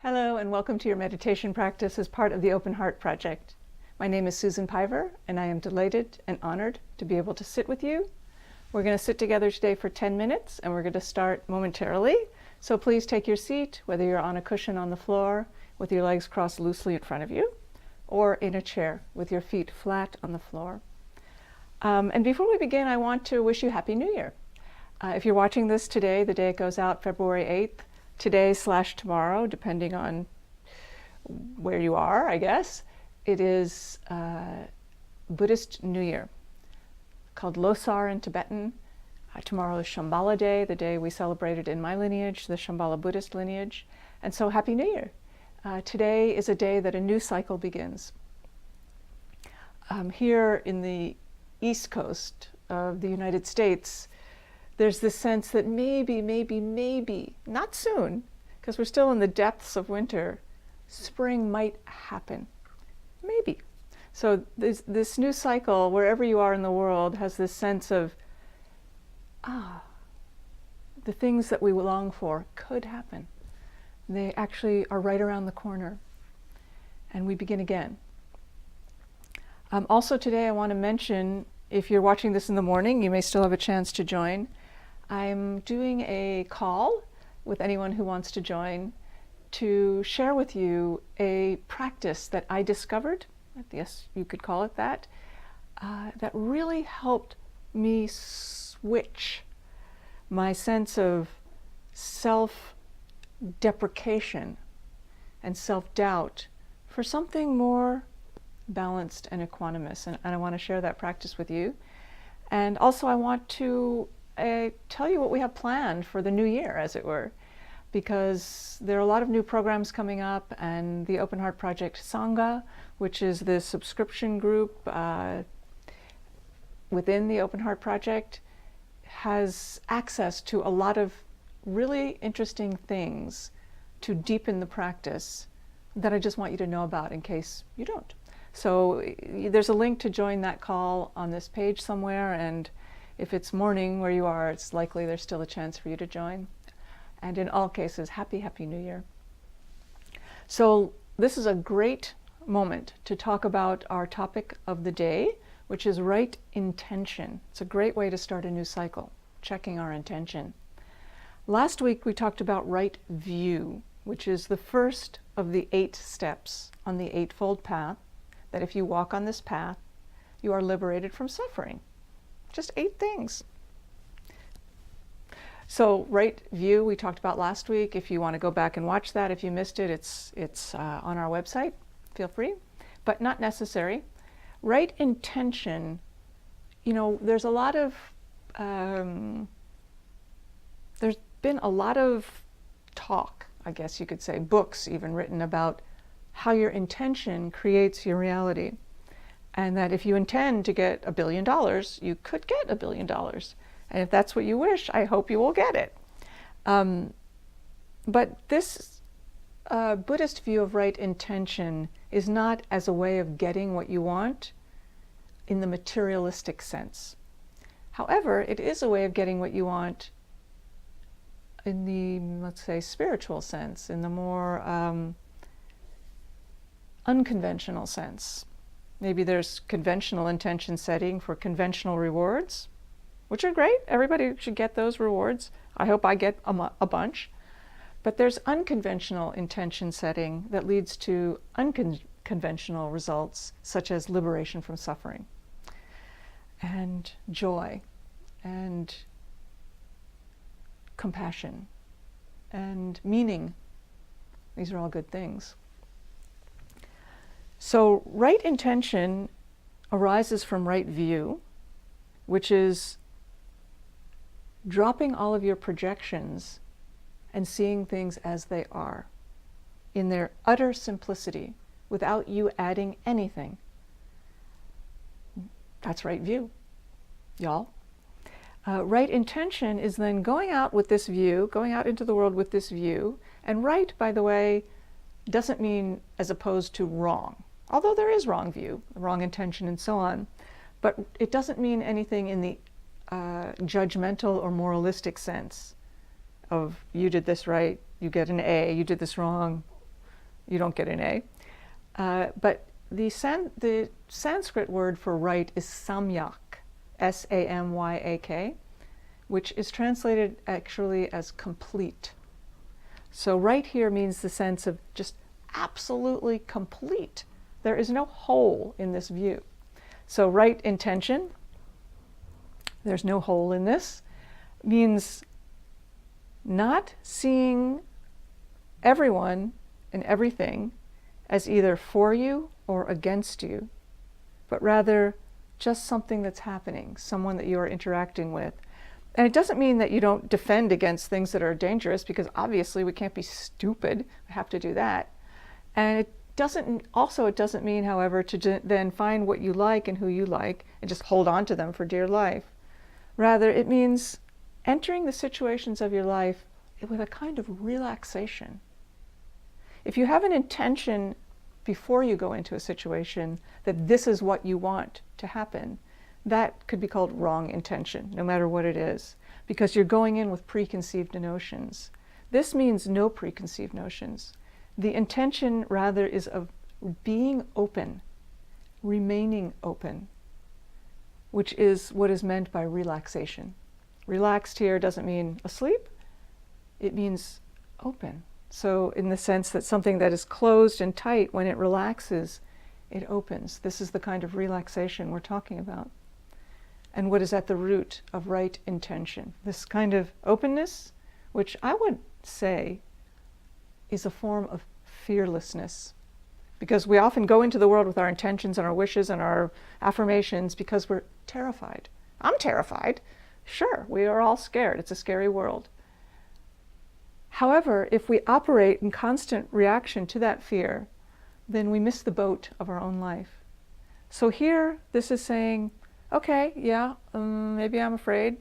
Hello and welcome to your meditation practice as part of the Open Heart Project. My name is Susan Piver and I am delighted and honored to be able to sit with you. We're going to sit together today for 10 minutes and we're going to start momentarily. So please take your seat, whether you're on a cushion on the floor with your legs crossed loosely in front of you or in a chair with your feet flat on the floor. And before we begin, I want to wish you Happy New Year. If you're watching this today, the day it goes out, February 8th, today/tomorrow, depending on where you are, I guess, it is Buddhist New Year, called Losar in Tibetan. Tomorrow is Shambhala Day, the day we celebrated in my lineage, the Shambhala Buddhist lineage. And so Happy New Year. Today is a day that a new cycle begins. Here in the East Coast of the United States, there's this sense that maybe, not soon, because we're still in the depths of winter, spring might happen. Maybe. So this new cycle, wherever you are in the world, has this sense of, the things that we long for could happen. They actually are right around the corner. And we begin again. Also today I want to mention, if you're watching this in the morning, you may still have a chance to join. I'm doing a call with anyone who wants to join to share with you a practice that I discovered, yes, you could call it that, that really helped me switch my sense of self-deprecation and self-doubt for something more balanced and equanimous. And I want to share that practice with you. And also I want to tell you what we have planned for the new year, as it were, because there are a lot of new programs coming up, and the Open Heart Project Sangha, which is the subscription group within the Open Heart Project, has access to a lot of really interesting things to deepen the practice that I just want you to know about in case you don't. So there's a link to join that call on this page somewhere, and if it's morning where you are, it's likely there's still a chance for you to join. And in all cases, Happy New Year. So this is a great moment to talk about our topic of the day, which is right intention. It's a great way to start a new cycle, checking our intention. Last week we talked about right view, which is the first of the 8 steps on the Eightfold Path, that if you walk on this path, you are liberated from suffering. Just 8 things. So right view we talked about last week. If you want to go back and watch that, if you missed it, it's on our website. Feel free, but not necessary. Right intention, there's a lot of, there's been a lot of talk, I guess you could say, books even written about how your intention creates your reality. And that if you intend to get $1 billion, you could get $1 billion. And if that's what you wish, I hope you will get it. But this Buddhist view of right intention is not as a way of getting what you want in the materialistic sense. However, it is a way of getting what you want in the, let's say, spiritual sense, in the more unconventional sense. Maybe there's conventional intention setting for conventional rewards, which are great. Everybody should get those rewards. I hope I get a bunch. But there's unconventional intention setting that leads to unconventional results, such as liberation from suffering, and joy, and compassion, and meaning. These are all good things. So right intention arises from right view, which is dropping all of your projections and seeing things as they are, in their utter simplicity, without you adding anything. That's right view, y'all. Right intention is then going out with this view, going out into the world with this view. And right, by the way, doesn't mean as opposed to wrong. Although there is wrong view, wrong intention, and so on. But it doesn't mean anything in the judgmental or moralistic sense of you did this right, you get an A, you did this wrong, you don't get an A. But the Sanskrit word for right is samyak, S-A-M-Y-A-K, which is translated actually as complete. So right here means the sense of just absolutely complete. There is no hole in this view. So right intention, there's no hole in this, means not seeing everyone and everything as either for you or against you, but rather just something that's happening, someone that you are interacting with. And it doesn't mean that you don't defend against things that are dangerous, because obviously we can't be stupid. We have to do that. And it doesn't mean, however, to then find what you like and who you like and just hold on to them for dear life. Rather, it means entering the situations of your life with a kind of relaxation. If you have an intention before you go into a situation that this is what you want to happen, that could be called wrong intention, no matter what it is, because you're going in with preconceived notions. This means no preconceived notions. The intention, rather, is of being open, remaining open, which is what is meant by relaxation. Relaxed here doesn't mean asleep, it means open. So in the sense that something that is closed and tight, when it relaxes, it opens. This is the kind of relaxation we're talking about. And what is at the root of right intention? This kind of openness, which I would say is a form of fearlessness. Because we often go into the world with our intentions and our wishes and our affirmations because we're terrified. I'm terrified. Sure, we are all scared. It's a scary world. However, if we operate in constant reaction to that fear, then we miss the boat of our own life. So here, this is saying, okay, yeah, maybe I'm afraid,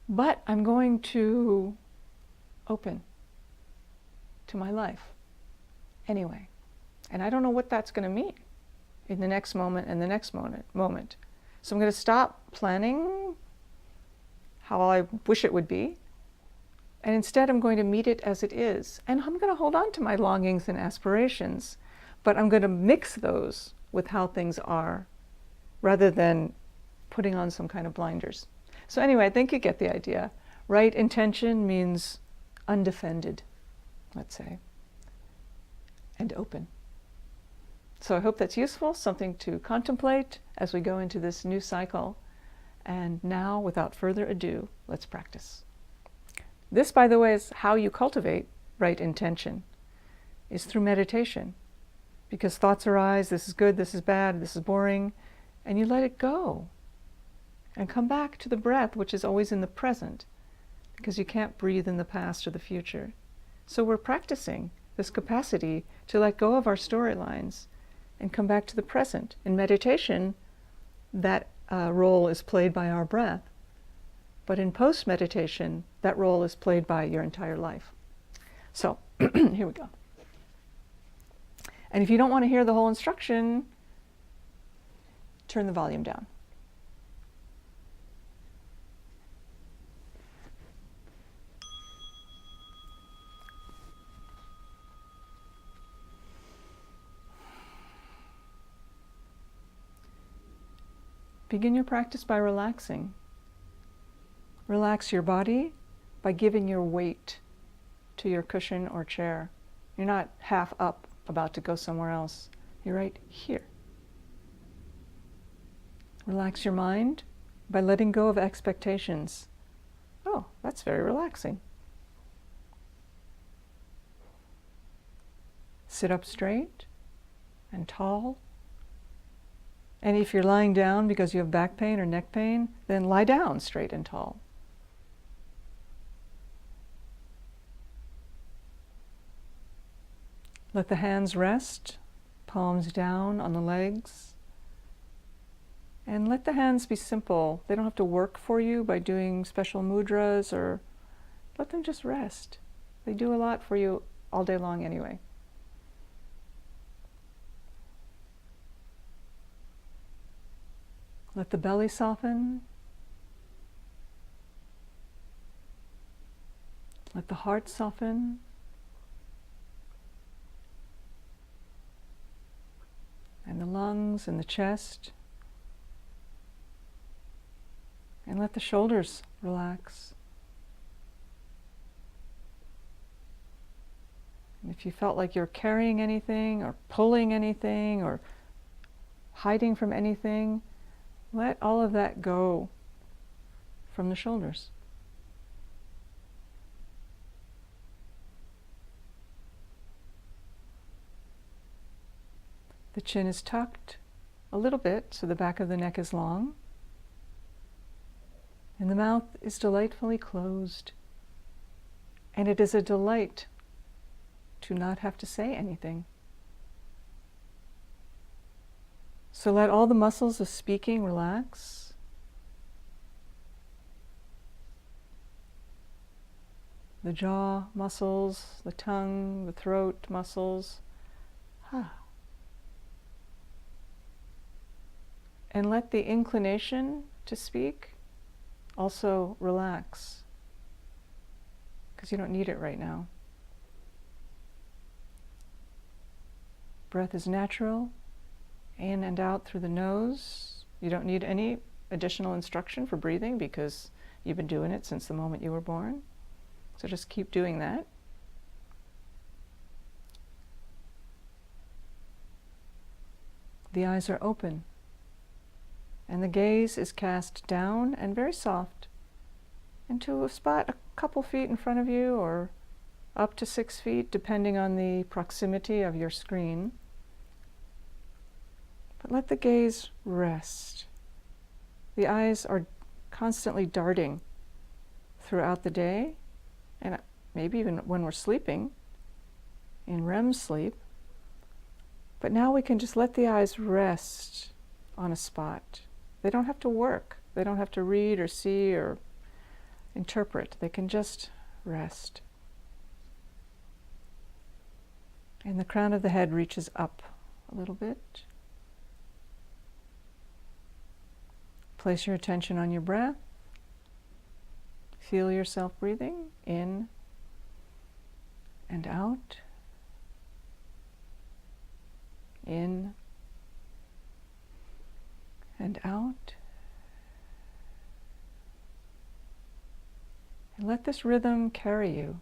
but I'm going to open to my life anyway. And I don't know what that's going to mean in the next moment and the next moment. So I'm going to stop planning how I wish it would be, and instead I'm going to meet it as it is. And I'm going to hold on to my longings and aspirations, but I'm going to mix those with how things are, rather than putting on some kind of blinders. So anyway, I think you get the idea. Right intention means undefended, let's say, and open. So I hope that's useful, something to contemplate as we go into this new cycle. And now, without further ado, let's practice. This, by the way, is how you cultivate right intention, is through meditation. Because thoughts arise, this is good, this is bad, this is boring, and you let it go. And come back to the breath, which is always in the present, because you can't breathe in the past or the future. So we're practicing this capacity to let go of our storylines and come back to the present. In meditation, that role is played by our breath. But in post-meditation, that role is played by your entire life. So, here we go. And if you don't want to hear the whole instruction, turn the volume down. Begin your practice by relaxing. Relax your body by giving your weight to your cushion or chair. You're not half up about to go somewhere else. You're right here. Relax your mind by letting go of expectations. Oh, that's very relaxing. Sit up straight and tall. And if you're lying down because you have back pain or neck pain, then lie down straight and tall. Let the hands rest, palms down on the legs. And let the hands be simple. They don't have to work for you by doing special mudras, or let them just rest. They do a lot for you all day long anyway. Let the belly soften. Let the heart soften. lungs and the chest. And let the shoulders relax. And if you felt like you're carrying anything or pulling anything or hiding from anything, let all of that go from the shoulders. The chin is tucked a little bit so the back of the neck is long. And the mouth is delightfully closed. And it is a delight to not have to say anything. So let all the muscles of speaking relax. The jaw muscles, the tongue, the throat muscles. And let the inclination to speak also relax, because you don't need it right now. Breath is natural, in and out through the nose. You don't need any additional instruction for breathing because you've been doing it since the moment you were born. So just keep doing that. The eyes are open, and the gaze is cast down and very soft into a spot a couple feet in front of you or up to 6 feet, depending on the proximity of your screen. But let the gaze rest. The eyes are constantly darting throughout the day, and maybe even when we're sleeping, in REM sleep. But now we can just let the eyes rest on a spot. They don't have to work. They don't have to read or see or interpret. They can just rest. And the crown of the head reaches up a little bit. Place your attention on your breath. Feel yourself breathing in and out. In and out. And let this rhythm carry you.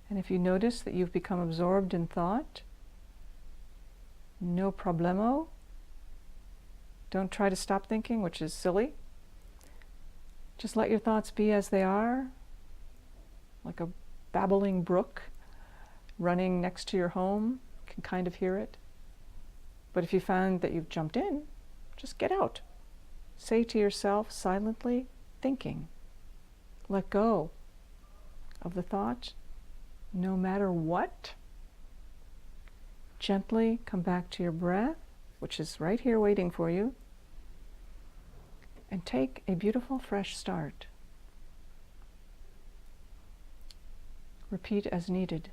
And if you notice that you've become absorbed in thought, no problemo. Don't try to stop thinking, which is silly. Just let your thoughts be as they are, like a babbling brook running next to your home. You can kind of hear it. But if you find that you've jumped in, just get out. Say to yourself silently, thinking. Let go of the thought, no matter what. Gently come back to your breath, which is right here waiting for you, and take a beautiful fresh start. Repeat as needed.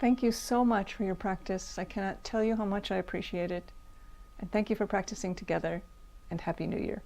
Thank you so much for your practice. I cannot tell you how much I appreciate it. And thank you for practicing together, and Happy New Year.